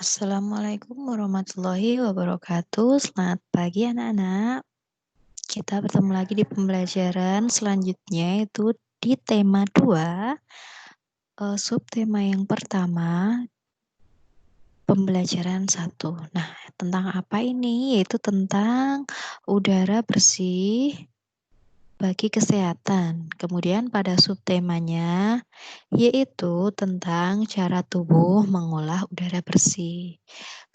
Assalamualaikum warahmatullahi wabarakatuh. Selamat pagi anak-anak. Kita bertemu lagi di pembelajaran selanjutnya yaitu di tema 2, subtema yang pertama, pembelajaran 1. Nah, tentang apa ini? Yaitu tentang udara bersih bagi kesehatan. Kemudian pada subtemanya yaitu tentang cara tubuh mengolah udara bersih.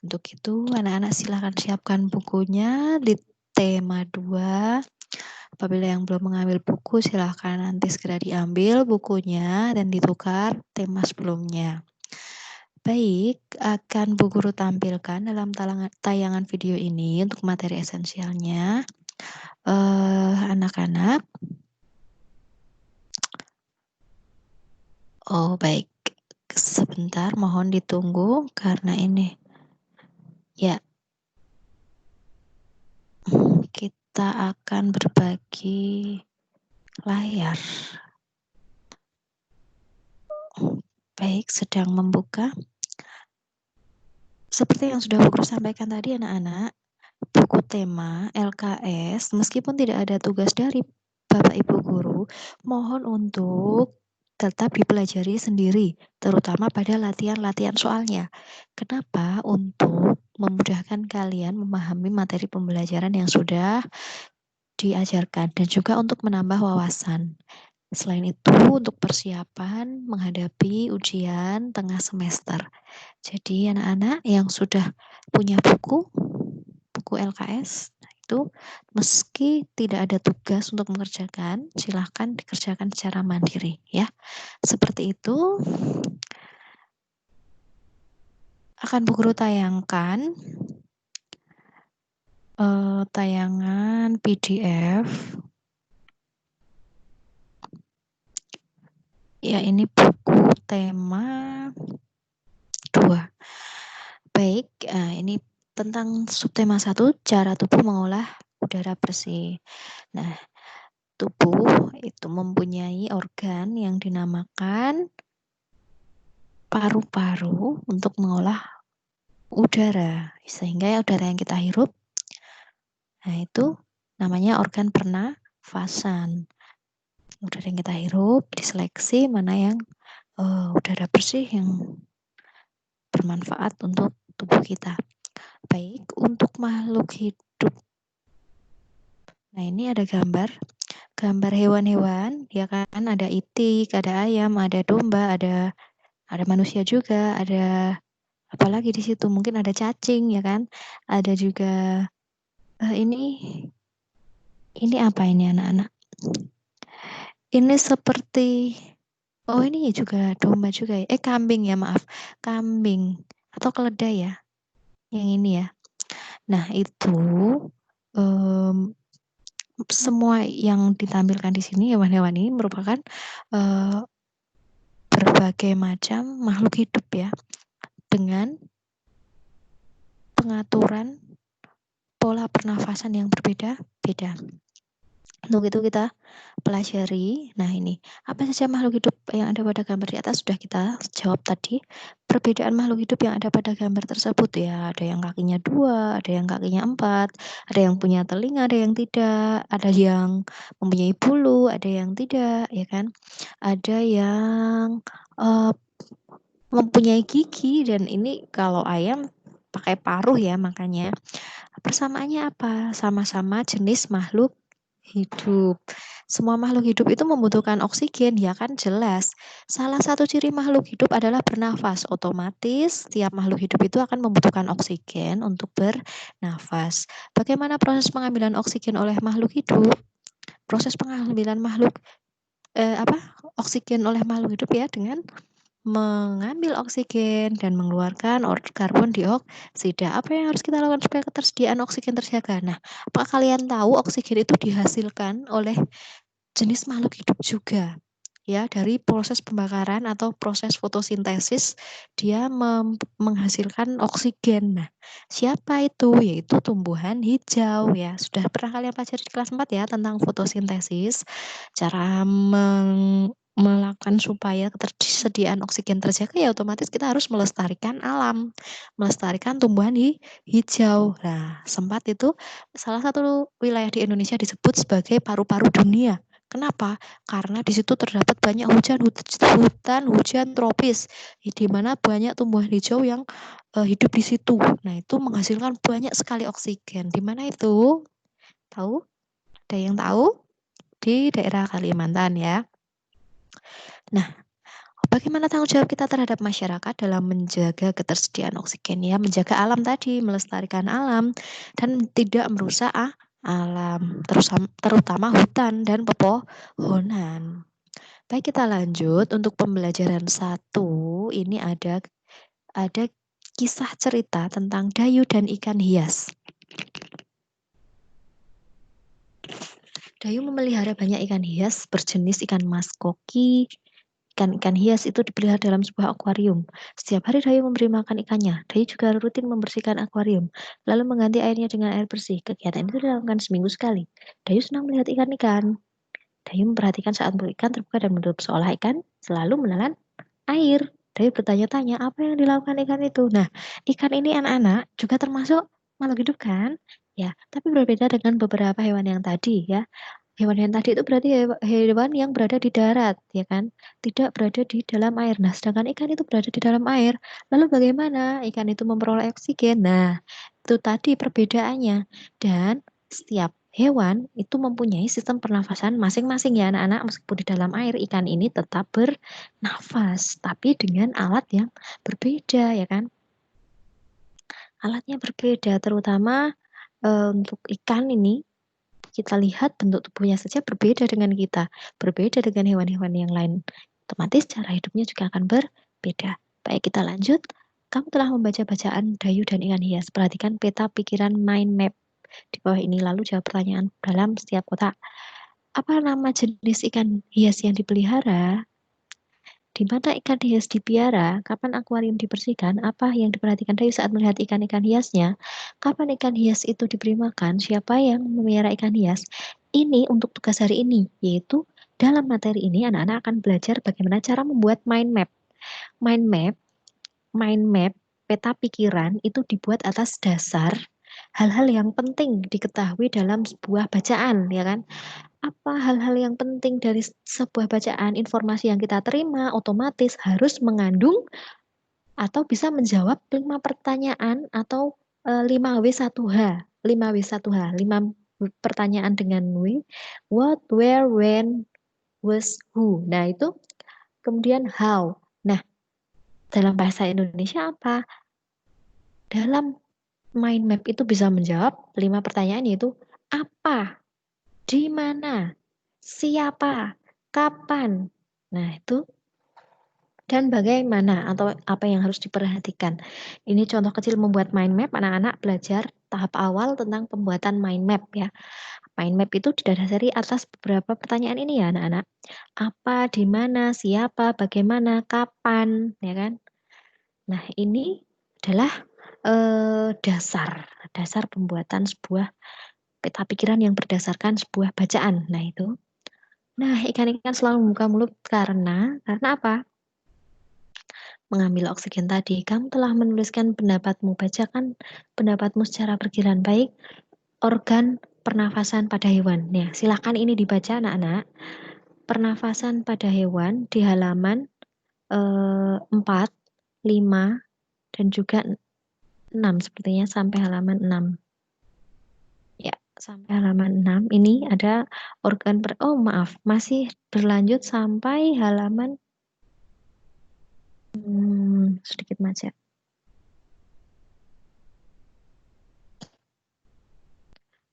Untuk itu anak-anak silakan siapkan bukunya di tema 2. Apabila yang belum mengambil buku silakan nanti segera diambil bukunya dan ditukar tema sebelumnya. Baik, akan Bu Guru tampilkan dalam tayangan video ini untuk materi esensialnya. Anak-anak. Oh baik, sebentar mohon ditunggu karena ini. Ya, kita akan berbagi layar. Baik, sedang membuka. Seperti yang sudah Bu Guru sampaikan tadi anak-anak, buku tema LKS meskipun tidak ada tugas dari Bapak Ibu Guru, mohon untuk tetap dipelajari sendiri, terutama pada latihan-latihan soalnya. Kenapa? Untuk memudahkan kalian memahami materi pembelajaran yang sudah diajarkan dan juga untuk menambah wawasan. Selain itu, untuk persiapan menghadapi ujian tengah semester. Jadi anak-anak yang sudah punya buku LKS, itu meski tidak ada tugas untuk mengerjakan, silahkan dikerjakan secara mandiri ya. Seperti itu. Akan Bu Guru tayangkan tayangan PDF. Ya, ini buku tema 2. Baik, ini tentang subtema 1, cara tubuh mengolah udara bersih. Nah, tubuh itu mempunyai organ yang dinamakan paru-paru untuk mengolah udara, sehingga udara yang kita hirup, nah itu namanya organ pernafasan. Udara yang kita hirup diseleksi mana yang udara bersih yang bermanfaat untuk tubuh kita. Baik, untuk makhluk hidup. Nah, ini ada gambar hewan-hewan, ya kan? Ada itik, ada ayam, ada domba, ada manusia juga, ada apalagi di situ mungkin ada cacing, ya kan? Ada juga ini apa ini anak-anak? Ini seperti ini juga domba juga ya. Kambing ya, maaf. Kambing atau keledai ya. Yang ini ya. Nah, itu semua yang ditampilkan di sini hewan-hewan ini merupakan berbagai macam makhluk hidup ya. Dengan pengaturan pola pernafasan yang berbeda-beda. Untuk itu kita pelajari. Nah, ini apa saja makhluk hidup yang ada pada gambar di atas sudah kita jawab tadi. Perbedaan makhluk hidup yang ada pada gambar tersebut ya, ada yang kakinya 2, ada yang kakinya 4, ada yang punya telinga, ada yang tidak, ada yang mempunyai bulu, ada yang tidak, ya kan? Ada yang mempunyai gigi dan ini kalau ayam pakai paruh ya, makanya persamaannya apa? Sama-sama jenis makhluk hidup. Semua makhluk hidup itu membutuhkan oksigen, ya kan jelas. Salah satu ciri makhluk hidup adalah bernafas. Otomatis setiap makhluk hidup itu akan membutuhkan oksigen untuk bernafas. Bagaimana proses pengambilan oksigen oleh makhluk hidup? Proses pengambilan oksigen oleh makhluk hidup ya dengan mengambil oksigen dan mengeluarkan karbon dioksida. Apa yang harus kita lakukan supaya ketersediaan oksigen terjaga? Nah, apakah kalian tahu oksigen itu dihasilkan oleh jenis makhluk hidup juga? Ya, dari proses pembakaran atau proses fotosintesis dia menghasilkan oksigen. Nah, siapa itu? Yaitu tumbuhan hijau ya. Sudah pernah kalian pelajari di kelas 4 ya tentang fotosintesis, cara melakukan supaya ketersediaan oksigen terjaga, ya otomatis kita harus melestarikan alam, melestarikan tumbuhan hijau. Nah, sempat itu salah satu wilayah di Indonesia disebut sebagai paru-paru dunia. Kenapa? Karena di situ terdapat banyak hutan hujan tropis, di mana banyak tumbuhan hijau yang hidup di situ. Nah, itu menghasilkan banyak sekali oksigen. Di mana itu? Tahu? Ada yang tahu? Di daerah Kalimantan ya. Nah, bagaimana tanggung jawab kita terhadap masyarakat dalam menjaga ketersediaan oksigen, ya, menjaga alam tadi, melestarikan alam dan tidak merusak alam, terutama hutan dan pepohonan. Baik, kita lanjut untuk pembelajaran 1. Ini ada kisah cerita tentang Dayu dan ikan hias. Dayu memelihara banyak ikan hias berjenis ikan mas koki. Ikan-ikan hias itu dipelihara dalam sebuah akuarium. Setiap hari Dayu memberi makan ikannya. Dayu juga rutin membersihkan akuarium, lalu mengganti airnya dengan air bersih. Kegiatan itu dilakukan seminggu sekali. Dayu senang melihat ikan-ikan. Dayu memperhatikan saat mulut ikan terbuka dan menutup, seolah ikan selalu menelan air. Dayu bertanya-tanya apa yang dilakukan ikan itu. Nah, ikan ini anak-anak juga termasuk makhluk hidup kan? Ya, tapi berbeda dengan beberapa hewan yang tadi ya. Hewan-hewan tadi itu berarti hewan yang berada di darat, ya kan? Tidak berada di dalam air. Nah, sedangkan ikan itu berada di dalam air. Lalu bagaimana ikan itu memperoleh oksigen? Nah, itu tadi perbedaannya. Dan setiap hewan itu mempunyai sistem pernafasan masing-masing ya anak-anak. Meskipun di dalam air, ikan ini tetap bernafas, tapi dengan alat yang berbeda, ya kan? Alatnya berbeda, terutama untuk ikan ini kita lihat bentuk tubuhnya saja berbeda dengan kita, berbeda dengan hewan-hewan yang lain. Otomatis cara hidupnya juga akan berbeda. Baik, kita lanjut. Kamu telah membaca bacaan Dayu dan ikan hias. Perhatikan peta pikiran mind map di bawah ini, lalu jawab pertanyaan dalam setiap kotak. Apa nama jenis ikan hias yang dipelihara? Di mana ikan hias dipiara? Kapan akuarium dibersihkan? Apa yang diperhatikan Dayu saat melihat ikan-ikan hiasnya? Kapan ikan hias itu diberi makan? Siapa yang memelihara ikan hias? Ini untuk tugas hari ini, yaitu dalam materi ini anak-anak akan belajar bagaimana cara membuat mind map. Mind map, mind map, peta pikiran itu dibuat atas dasar hal-hal yang penting diketahui dalam sebuah bacaan, ya kan? Apa hal-hal yang penting dari sebuah bacaan, informasi yang kita terima otomatis harus mengandung atau bisa menjawab 5 pertanyaan atau 5W1H. 5W1H, 5 pertanyaan dengan what, where, when, was, who. Nah, itu kemudian how. Nah, dalam bahasa Indonesia apa? Dalam mind map itu bisa menjawab 5 pertanyaan, yaitu apa, di mana, siapa, kapan. Nah, itu dan bagaimana atau apa yang harus diperhatikan. Ini contoh kecil membuat mind map, anak-anak belajar tahap awal tentang pembuatan mind map ya. Mind map itu didasari atas beberapa pertanyaan ini ya anak-anak. Apa, di mana, siapa, bagaimana, kapan, ya kan? Nah, ini adalah dasar pembuatan sebuah peta pikiran yang berdasarkan sebuah bacaan. Nah, itu. Nah, ikan-ikan selalu membuka mulut karena apa? Mengambil oksigen tadi. Kamu telah menuliskan pendapatmu. Bacakan pendapatmu secara bergiliran, baik organ pernafasan pada hewan. Nah, silakan ini dibaca anak-anak. Pernafasan pada hewan di halaman 4, 5, dan juga 6 sepertinya sampai halaman 6. Ya, sampai halaman 6 ini ada organ oh maaf, masih berlanjut sampai halaman sedikit macet.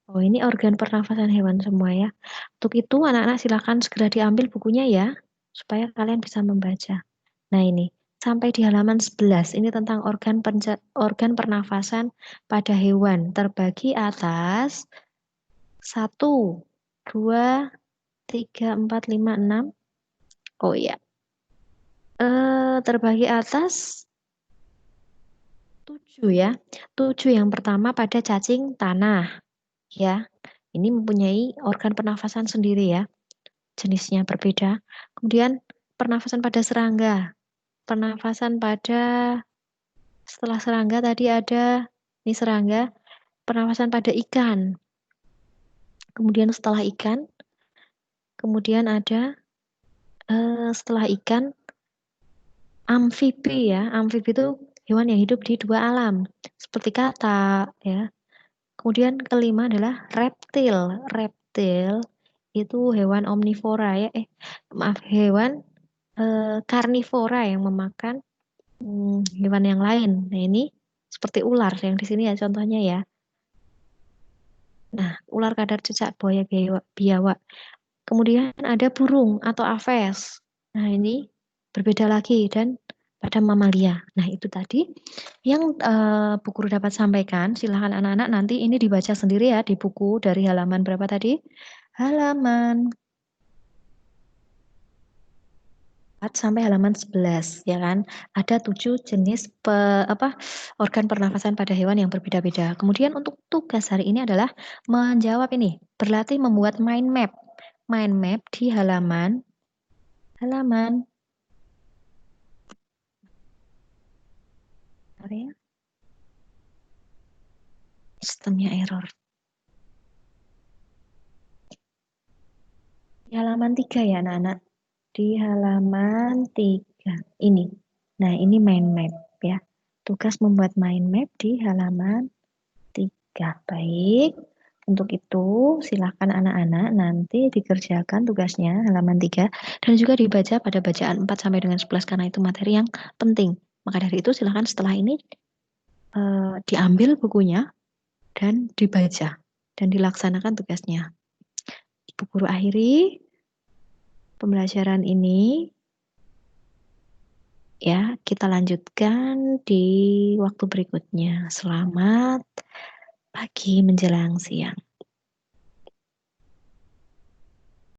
Oh, ini organ pernafasan hewan semua ya. Untuk itu anak-anak silakan segera diambil bukunya ya, supaya kalian bisa membaca. Nah ini, sampai di halaman 11, ini tentang organ pernafasan pada hewan. Terbagi atas 1, 2, 3, 4, 5, 6. Oh iya. Terbagi atas 7 ya. 7 yang pertama pada cacing tanah. Ya, ini mempunyai organ pernafasan sendiri ya. Jenisnya berbeda. Kemudian pernafasan pada serangga, pernafasan pada setelah serangga tadi ada, ini serangga, pernafasan pada ikan. Kemudian setelah ikan, kemudian ada setelah ikan, amfibi ya. Amfibi itu hewan yang hidup di dua alam, seperti katak ya. Kemudian kelima adalah reptil. Reptil itu hewan omnivora ya. Maaf, hewan karnivora yang memakan hewan yang lain. Nah, ini seperti ular yang di sini ya contohnya ya. Nah, ular kadar cicak, buaya biawak. Kemudian ada burung atau aves. Nah, ini berbeda lagi dan pada mamalia. Nah, itu tadi yang Bu Guru dapat sampaikan. Silahkan anak-anak nanti ini dibaca sendiri ya di buku dari halaman berapa tadi? Halaman 4 sampai halaman 11 ya kan. Ada 7 jenis organ pernafasan pada hewan yang berbeda-beda. Kemudian untuk tugas hari ini adalah menjawab ini, berlatih membuat mind map. Mind map di halaman area sistemnya error. Di halaman 3 ya anak-anak. Di halaman 3 ini. Nah, ini mind map ya. Tugas membuat mind map di halaman 3. Baik. Untuk itu, silakan anak-anak nanti dikerjakan tugasnya halaman 3 dan juga dibaca pada bacaan 4 sampai dengan 11 karena itu materi yang penting. Maka dari itu silakan setelah ini diambil bukunya dan dibaca dan dilaksanakan tugasnya. Ibu Guru akhiri pembelajaran ini. Ya, kita lanjutkan di waktu berikutnya. Selamat pagi menjelang siang.